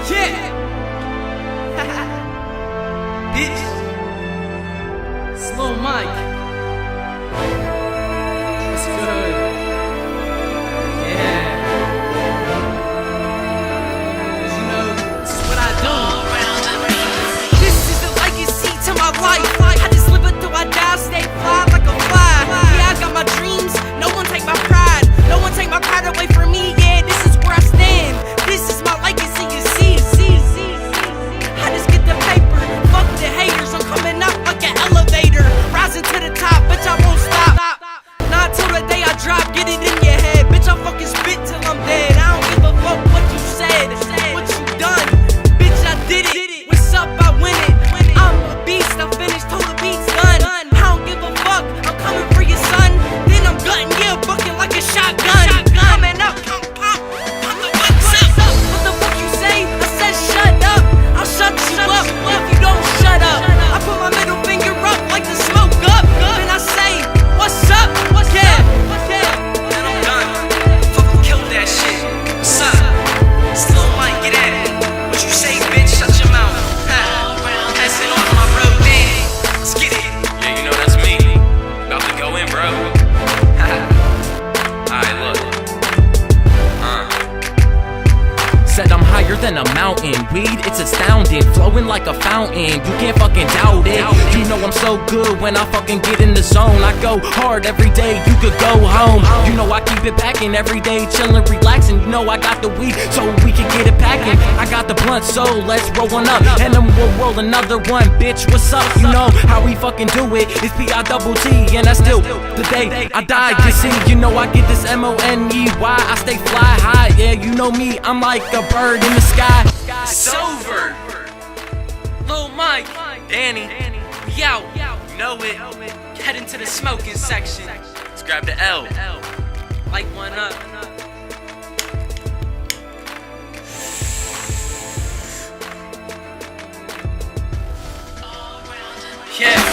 Yeah. Bitch. Slow Mike. What's good? Yeah. You know, this is what I do. This is the legacy to my life. I just live until I die, stay fly like a fly. Yeah, I got my dreams. No one take my pride. No one take my pride away from me. Yeah, this is where I stand. This is my legacy, you see. I just get the paper. Fuck the haters. I'm coming up like an elevator. Rising to the top, bitch, I won't stop. Not till the day I drop, get it in your head. Bitch, I fucking spit till I'm dead. I don't give a fuck what you said, what you done. Bitch, I did it. What's up, I win it. I'm a beast, I finished till the beat's done. I don't give a fuck, I'm coming for your son. Then I'm gutting you, bucking like a shotgun. Coming up, pump, pump, pump the what's up. What the fuck you say? I said shut up. I'll shut you up if you don't shut up. I put my middle finger up like the smoke up. Then I say, what's up? Then I'm done. Fucking killed that shit. What's up? Slow Mike, get at it. What you say, bitch? Shut your mouth. Pass it on my road, man. Let's get it. Yeah, you know that's me. About to go in, bro. Alright, look. Said I'm higher than a mountain. Weed, it's astounding. Flowing like a fountain. You can't fucking doubt it. You know I'm so good when I fucking get in the zone. I go hard every day. You could go home. You know I keep it packing every day. Chillin', relaxing. You know I got the weed so we can get it packing. I got the blunt, so let's roll one up. And then we'll roll another one. Bitch, what's up? You know how we fucking do it. It's P-I-double-T. And that's still the day I died. You see, you know I get this M-O-N-E-Y. I stay fly high. Yeah, you know me. I'm like a bird in the sky. It's over. Lil Mike, Danny, we out. you know it. Head into the smoking section. Let's grab the L. Light one up. Yeah.